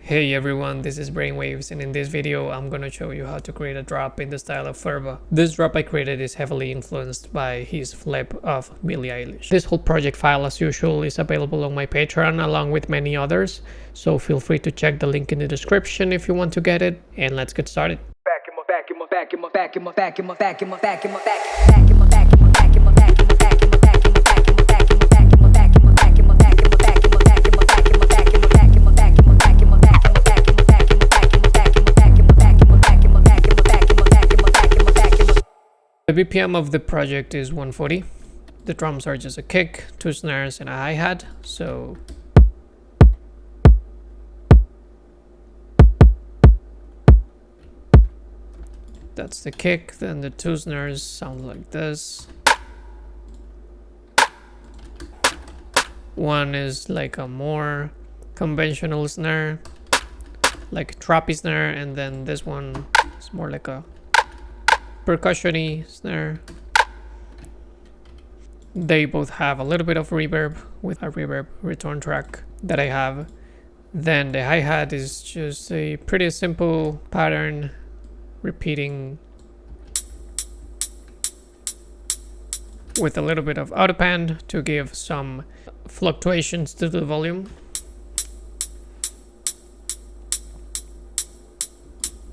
Hey everyone, this is Brainwaves, and in this video I'm gonna show you how to create a drop in the style of PHRVA. This drop I created is heavily influenced by his flip of Billie Eilish. This whole project file, as usual, is available on my Patreon along with many others, so feel free to check the link in the description if you want to get it, and let's get started. The BPM of the project is 140. The drums are just a kick, 2 snares, and a hi-hat, so that's the kick. Then the 2 snares sound like this. One is like a more conventional snare, like a trappy snare, and then this one is more like a percussion-y snare. They both have a little bit of reverb with a reverb return track that I have. Then the hi-hat is just a pretty simple pattern repeating with a little bit of autopan to give some fluctuations to the volume.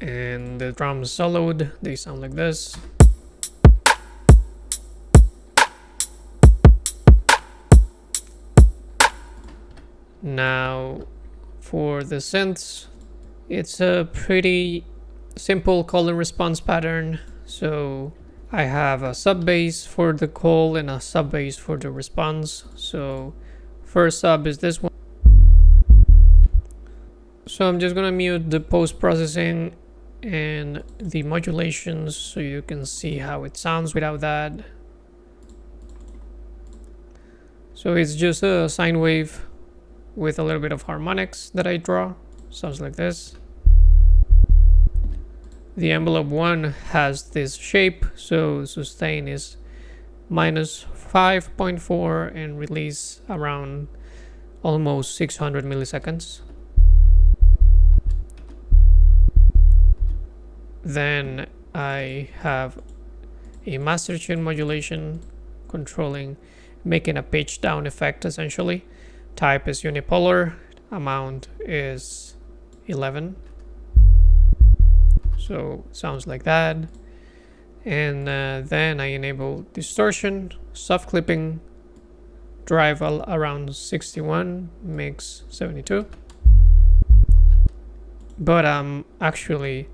And the drums soloed, they sound like this. Now for the synths, it's a pretty simple call and response pattern. So I have a sub bass for the call and a sub bass for the response. So first sub is this one. So I'm just gonna mute the post-processing and the modulations so you can see how it sounds without that. So it's just a sine wave with a little bit of harmonics that I draw. Sounds like this. The envelope 1 has this shape, so sustain is minus 5.4 and release around almost 600 milliseconds. Then I have a master tune modulation controlling, making a pitch down effect essentially. Type is unipolar, amount is 11. So it sounds like that. And then I enable distortion, soft clipping, drive around 61, mix 72. But I'm actually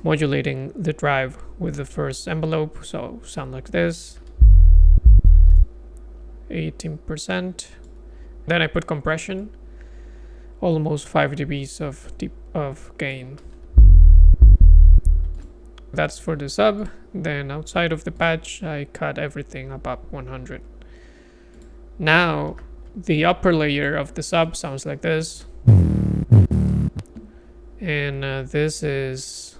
modulating the drive with the first envelope, so sound like this, 18%. Then I put compression, almost 5 dBs of gain. That's for the sub. Then outside of the patch, I cut everything above 100. Now the upper layer of the sub sounds like this, and this is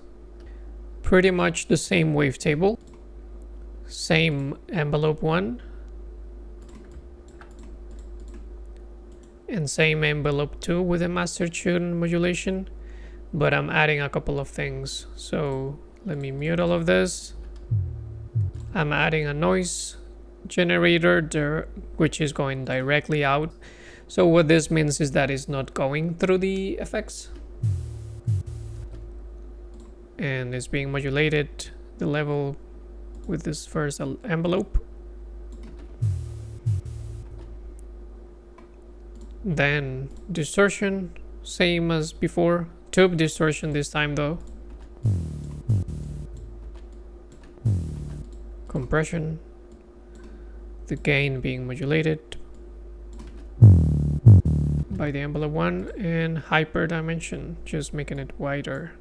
pretty much the same wavetable, same envelope 1, and same envelope 2 with a master tune modulation, but I'm adding a couple of things. So let me mute all of this. I'm adding a noise generator there, which is going directly out. So what this means is that it's not going through the effects, and it's being modulated the level with this first envelope. Then distortion, same as before, tube distortion this time though. Compression, the gain being modulated by the envelope 1, and hyper dimension, just making it wider.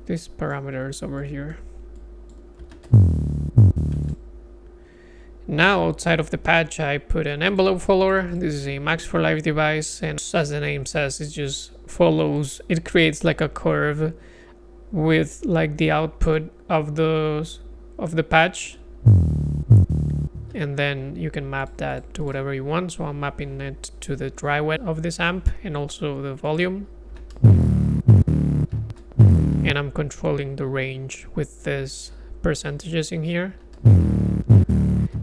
These parameters over here. Now outside of the patch, I put an envelope follower. This is a Max for Live device, and as the name says, it just follows. It creates like a curve with like the output of the patch. and then you can map that to whatever you want. So I'm mapping it to the dry wet of this amp and also the volume, and I'm controlling the range with these percentages in here,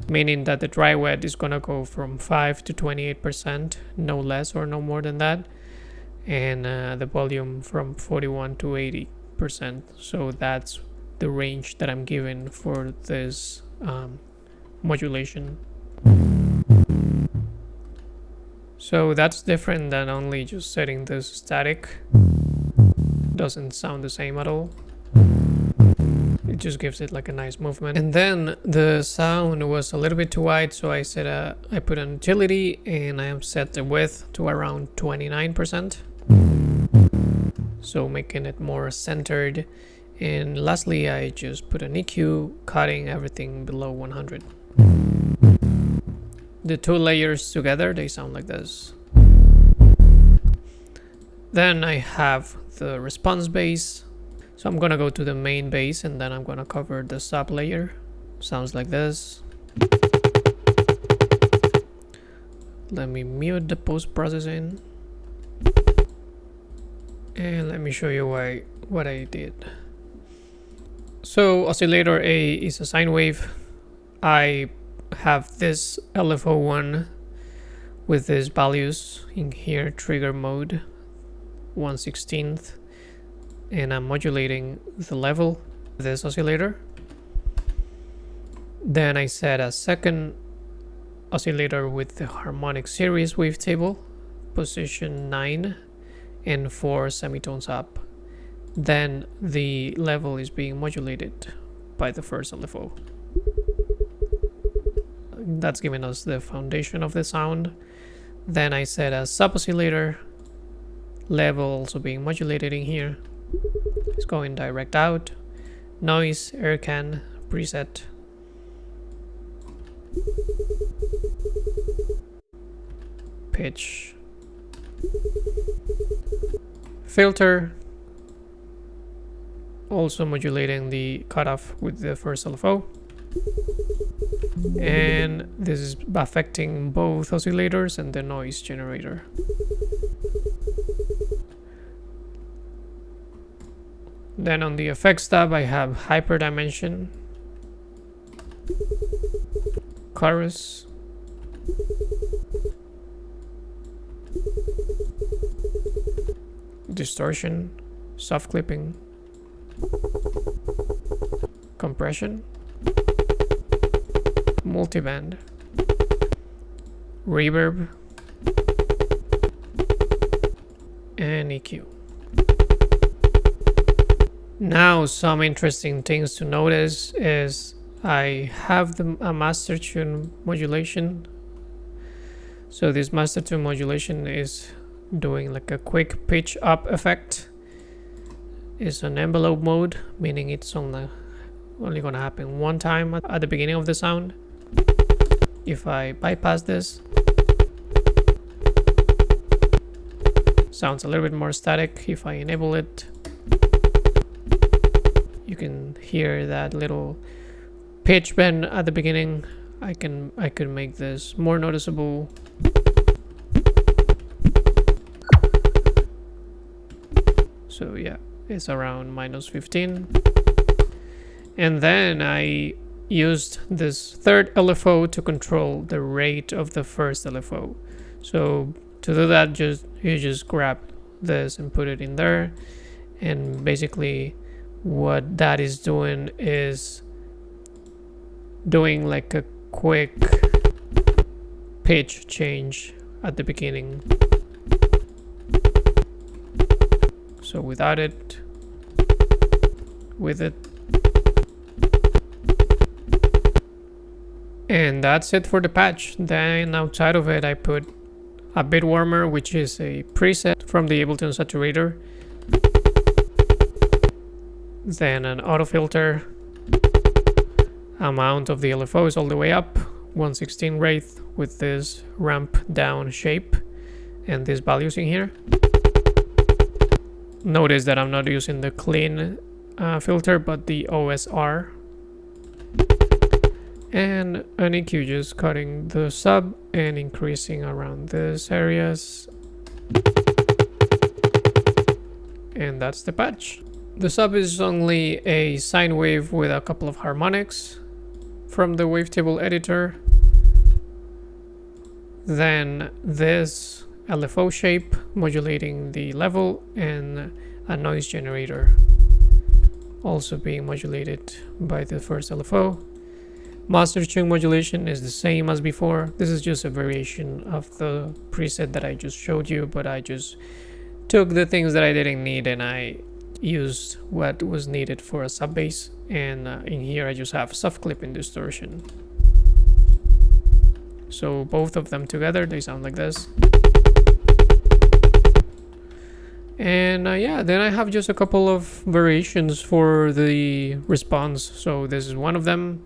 meaning that the dry wet is gonna go from 5 to 28%, no less or no more than that, and the volume from 41 to 80%. So that's the range that I'm given for this modulation. So that's different than only just setting this static. Doesn't sound the same at all. It just gives it like a nice movement. And then the sound was a little bit too wide, so I said I put an utility and I have set the width to around 29%, so making it more centered. And lastly, I just put an EQ, cutting everything below 100. The two layers together, they sound like this. Then I have the response bass. So I'm gonna go to the main bass and then I'm gonna cover the sub layer. Sounds like this. Let me mute the post-processing. And let me show you what I did. So oscillator A is a sine wave. I have this LFO1 with these values in here, trigger mode 1/16, and I'm modulating the level of this oscillator. Then I set a second oscillator with the harmonic series wavetable, position 9 and 4 semitones up. Then the level is being modulated by the first LFO. That's giving us the foundation of the sound. Then I set a sub oscillator, level also being modulated in here. It's going direct out, noise, air can, preset. Pitch. Filter. Also modulating the cutoff with the first LFO. And this is affecting both oscillators and the noise generator. Then on the effects tab, I have hyperdimension, chorus, distortion, soft clipping, compression, multiband, reverb, and EQ. Now, some interesting things to notice is I have a master tune modulation. So this master tune modulation is doing like a quick pitch up effect. It's an envelope mode, meaning it's only gonna happen one time at the beginning of the sound. If I bypass this, sounds a little bit more static. If I enable it, you can hear that little pitch bend at the beginning. I could make this more noticeable. So yeah, it's around -15. And then I used this third LFO to control the rate of the first LFO. So to do that, you just grab this and put it in there, and basically what that is doing is doing like a quick pitch change at the beginning. So without it, with it. And that's it for the patch. Then outside of it, I put a bit warmer, which is a preset from the Ableton saturator. Then an auto filter. Amount of the LFO is all the way up, 1/16 rate with this ramp down shape and these values in here. Notice that I'm not using the clean filter, but the OSR. And an EQ, just cutting the sub and increasing around these areas. And that's the patch. The sub is only a sine wave with a couple of harmonics from the wavetable editor. Then this LFO shape modulating the level, and a noise generator also being modulated by the first LFO. Master tune modulation is the same as before. This is just a variation of the preset that I just showed you, but I just took the things that I didn't need and I used what was needed for a sub bass. And in here I just have soft clipping distortion. So both of them together, they sound like this. And yeah, then I have just a couple of variations for the response. So this is one of them.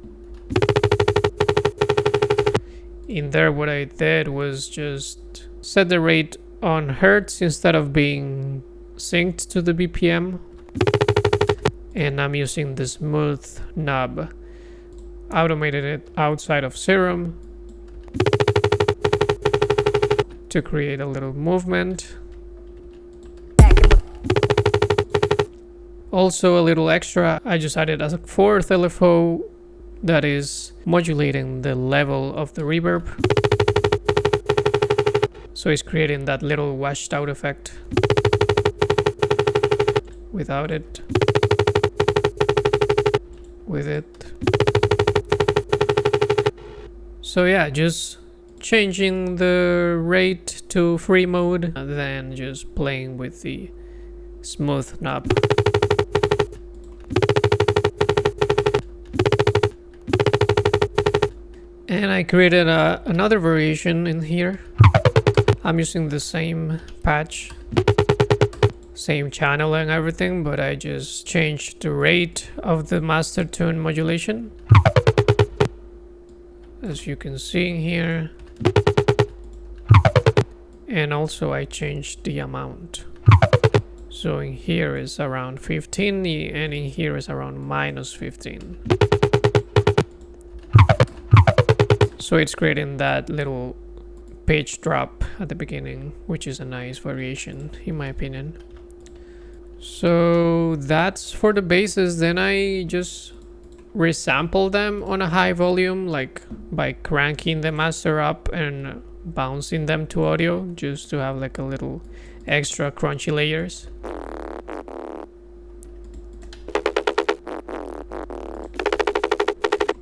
In there, what I did was just set the rate on hertz instead of being synced to the BPM. And I'm using the smooth knob. Automated it outside of Serum to create a little movement. Also a little extra, I just added a fourth LFO that is modulating the level of the reverb. So it's creating that little washed out effect without it, with it. So yeah, just changing the rate to free mode and then just playing with the smooth knob. And I created another variation in here. I'm using the same patch, same channel and everything, but I just changed the rate of the master tune modulation. As you can see here. And also I changed the amount. So in here is around 15 and in here is around -15. So it's creating that little pitch drop at the beginning, which is a nice variation in my opinion. So that's for the basses. Then I just resample them on a high volume, like by cranking the master up and bouncing them to audio, just to have like a little extra crunchy layers.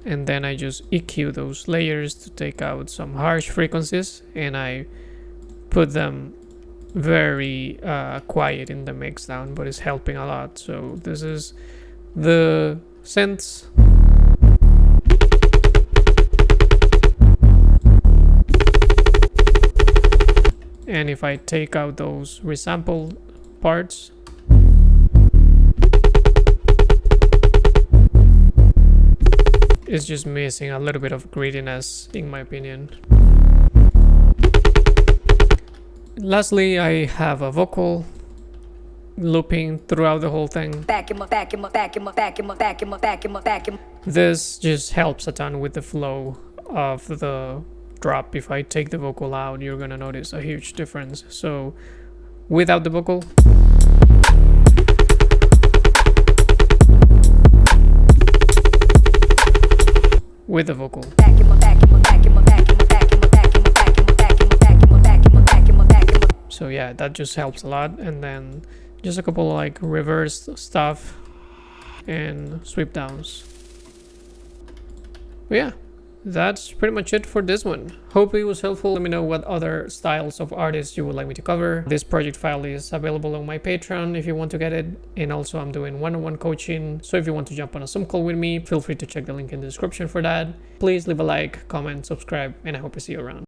And then I just EQ those layers to take out some harsh frequencies, and I put them very quiet in the mix down, but it's helping a lot. So this is the synths. And if I take out those resampled parts, it's just missing a little bit of grittiness in my opinion. Lastly, I have a vocal looping throughout the whole thing. This just helps a ton with the flow of the drop. If I take the vocal out, you're gonna notice a huge difference. So without the vocal, with the vocal. So yeah, that just helps a lot. And then just a couple of like reverse stuff and sweep downs. But yeah, that's pretty much it for this one. Hope it was helpful. Let me know what other styles of artists you would like me to cover. This project file is available on my Patreon if you want to get it. And also I'm doing one-on-one coaching. So if you want to jump on a Zoom call with me, feel free to check the link in the description for that. Please leave a like, comment, subscribe, and I hope to see you around.